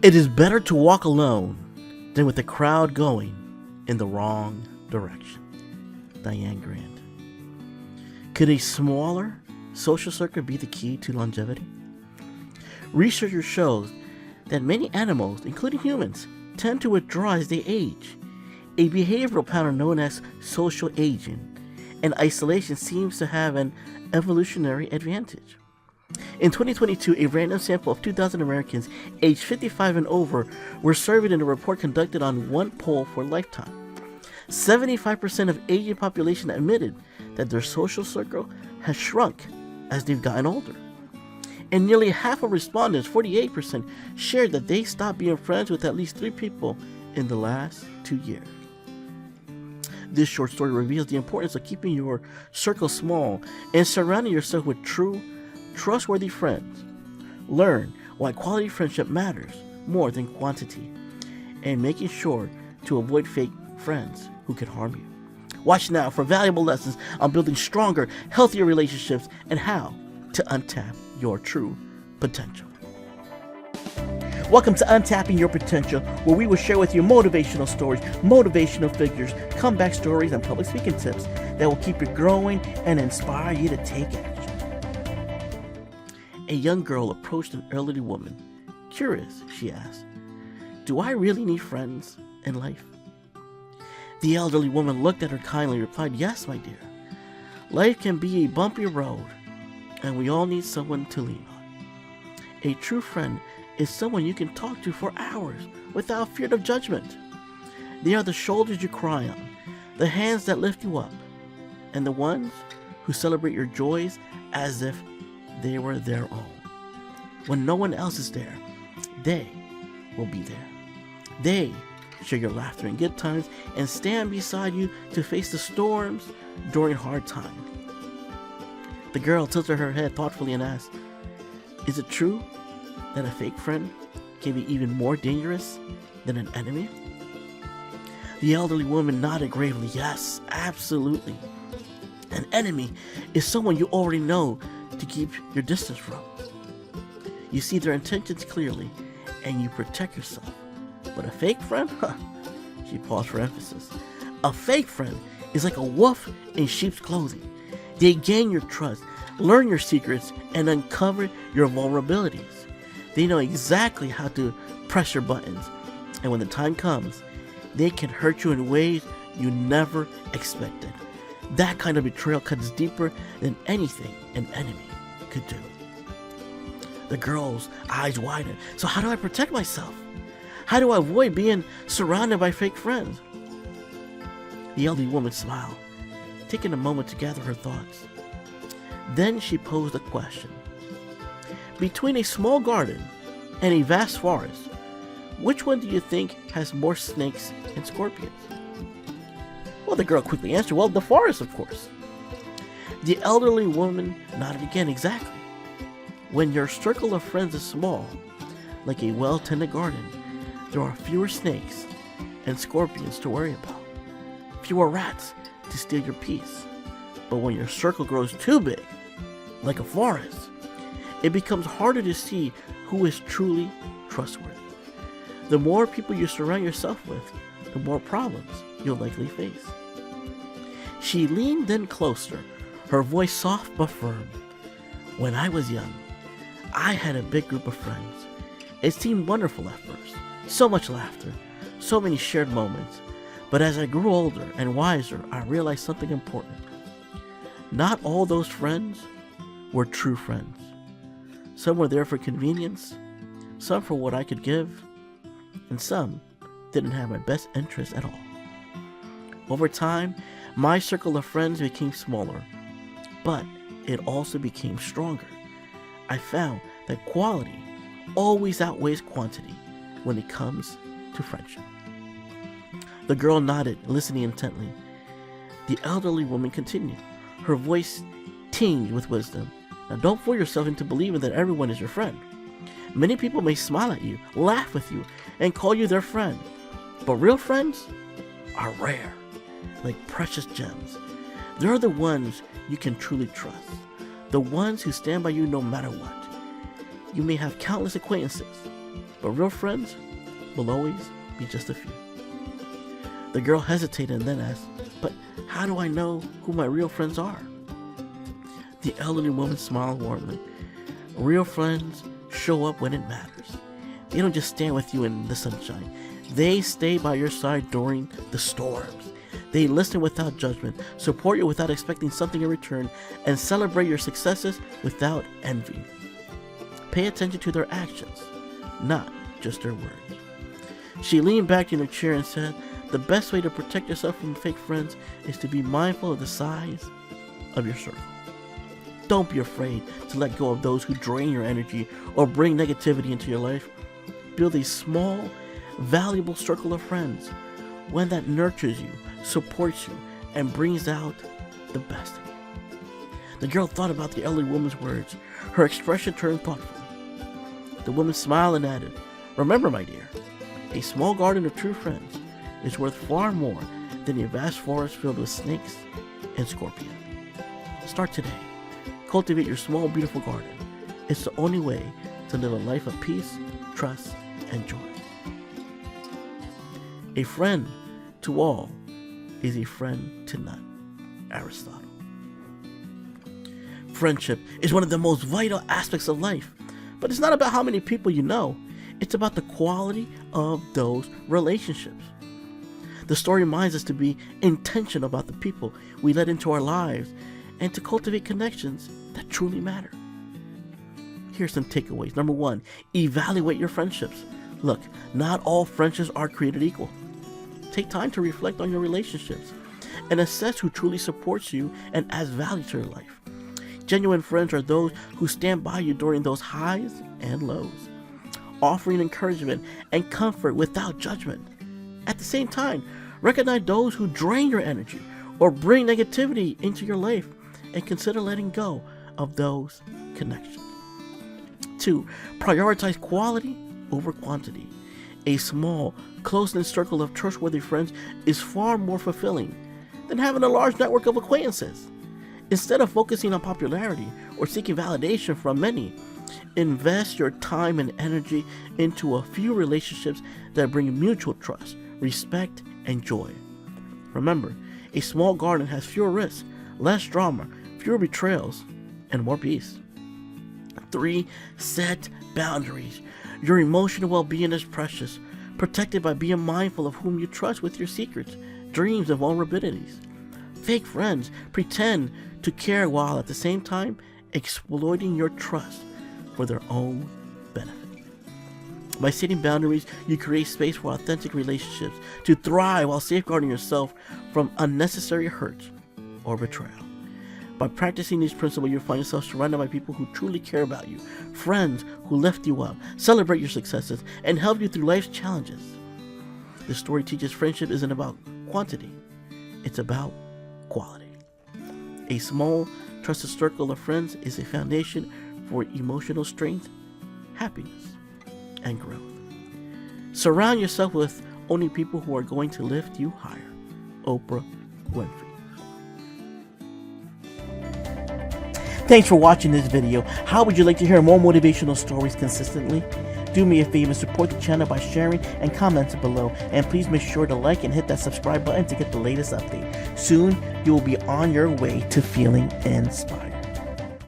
It is better to walk alone than with the crowd going in the wrong direction. Diane Grant. Could a smaller social circle be the key to longevity? Research shows that many animals, including humans, tend to withdraw as they age, a behavioral pattern known as social aging, and isolation seems to have an evolutionary advantage. In 2022, a random sample of 2,000 Americans aged 55 and over were surveyed in a report conducted on one poll for a lifetime. 75% of aging population admitted that their social circle has shrunk as they've gotten older. And nearly half of respondents, 48%, shared that they stopped being friends with at least 3 people in the last 2 years. This short story reveals the importance of keeping your circle small and surrounding yourself with true, trustworthy friends. Learn why quality friendship matters more than quantity, and making sure to avoid fake friends who can harm you. Watch now for valuable lessons on building stronger, healthier relationships and how to untap your true potential. Welcome to Untapping Your Potential, where we will share with you motivational stories, motivational figures, comeback stories, and public speaking tips that will keep you growing and inspire you to take action. A young girl approached an elderly woman. Curious, she asked, "Do I really need friends in life?" The elderly woman looked at her kindly and replied, "Yes, my dear. Life can be a bumpy road, and we all need someone to lean on. A true friend is someone you can talk to for hours without fear of judgment. They are the shoulders you cry on, the hands that lift you up, and the ones who celebrate your joys as if they were their own. When no one else is there, they will be there. They share your laughter in good times and stand beside you to face the storms during hard times." The girl tilted her head thoughtfully and asked, "Is it true that a fake friend can be even more dangerous than an enemy?" The elderly woman nodded gravely. "Yes, absolutely. An enemy is someone you already know to keep your distance from. You see their intentions clearly and you protect yourself. But a fake friend? She paused for emphasis. "A fake friend is like a wolf in sheep's clothing. They gain your trust, learn your secrets, and uncover your vulnerabilities. They know exactly how to press your buttons, and when the time comes, they can hurt you in ways you never expected. That kind of betrayal cuts deeper than anything an enemy could do." The girl's eyes widened. "So how do I protect myself? How do I avoid being surrounded by fake friends?" The elderly woman smiled, taking a moment to gather her thoughts. Then she posed a question. "Between a small garden and a vast forest, which one do you think has more snakes and scorpions?" Well, the girl quickly answered, "Well, the forest, of course." The elderly woman nodded again. "Exactly. When your circle of friends is small, like a well-tended garden, there are fewer snakes and scorpions to worry about, fewer rats to steal your peace. But when your circle grows too big, like a forest, it becomes harder to see who is truly trustworthy. The more people you surround yourself with, the more problems you'll likely face." She leaned in closer, her voice soft but firm. "When I was young, I had a big group of friends. It seemed wonderful at first. So much laughter, so many shared moments. But as I grew older and wiser, I realized something important. Not all those friends were true friends. Some were there for convenience, some for what I could give, and some didn't have my best interest at all. Over time, my circle of friends became smaller, but it also became stronger. I found that quality always outweighs quantity when it comes to friendship." The girl nodded, listening intently. The elderly woman continued, her voice tinged with wisdom. "Now don't fool yourself into believing that everyone is your friend. Many people may smile at you, laugh with you, and call you their friend. But real friends are rare, like precious gems. They're the ones you can truly trust, the ones who stand by you no matter what. You may have countless acquaintances, but real friends will always be just a few. The girl hesitated and then asked, "But how do I know who my real friends are?" The elderly woman smiled warmly. Real friends show up when it matters. They don't just stand with you in the sunshine. They stay by your side during the storms. They listen without judgment, support you without expecting something in return, and celebrate your successes without envy. Pay attention to their actions, not just their words. She leaned back in her chair and said, "The best way to protect yourself from fake friends is to be mindful of the size of your circle. Don't be afraid to let go of those who drain your energy or bring negativity into your life. Build a small, valuable circle of friends, one that nurtures you, supports you, and brings out the best in you." The girl thought about the elderly woman's words. Her expression turned thoughtful. The woman smiled and added, "Remember, my dear, a small garden of true friends is worth far more than a vast forest filled with snakes and scorpions." Start today. Cultivate your small, beautiful garden. It's the only way to live a life of peace, trust, and joy. A friend to all is a friend to none. Aristotle. Friendship is one of the most vital aspects of life, but it's not about how many people you know. It's about the quality of those relationships. The story reminds us to be intentional about the people we let into our lives and to cultivate connections that truly matter. Here's some takeaways. Number one, evaluate your friendships. Look, not all friendships are created equal. Take time to reflect on your relationships and assess who truly supports you and adds value to your life. Genuine friends are those who stand by you during those highs and lows, offering encouragement and comfort without judgment. At the same time, recognize those who drain your energy or bring negativity into your life and consider letting go of those connections. 2. Prioritize quality over quantity. A small, close-knit circle of trustworthy friends is far more fulfilling than having a large network of acquaintances. Instead of focusing on popularity or seeking validation from many, invest your time and energy into a few relationships that bring mutual trust, respect, and joy. Remember, a small garden has fewer risks, less drama, fewer betrayals, and more peace. 3. Set boundaries. Your emotional well-being is precious, protected by being mindful of whom you trust with your secrets, dreams, and vulnerabilities. Fake friends pretend to care while at the same time exploiting your trust for their own benefit. By setting boundaries, you create space for authentic relationships to thrive while safeguarding yourself from unnecessary hurt or betrayal. By practicing these principles, you'll find yourself surrounded by people who truly care about you, friends who lift you up, celebrate your successes, and help you through life's challenges. The story teaches friendship isn't about quantity, it's about quality. A small, trusted circle of friends is a foundation for emotional strength, happiness, and growth. Surround yourself with only people who are going to lift you higher. Oprah Winfrey. Thanks for watching this video. How would you like to hear more motivational stories consistently? Do me a favor, support the channel by sharing and commenting below. And please make sure to like and hit that subscribe button to get the latest update. Soon, you will be on your way to feeling inspired.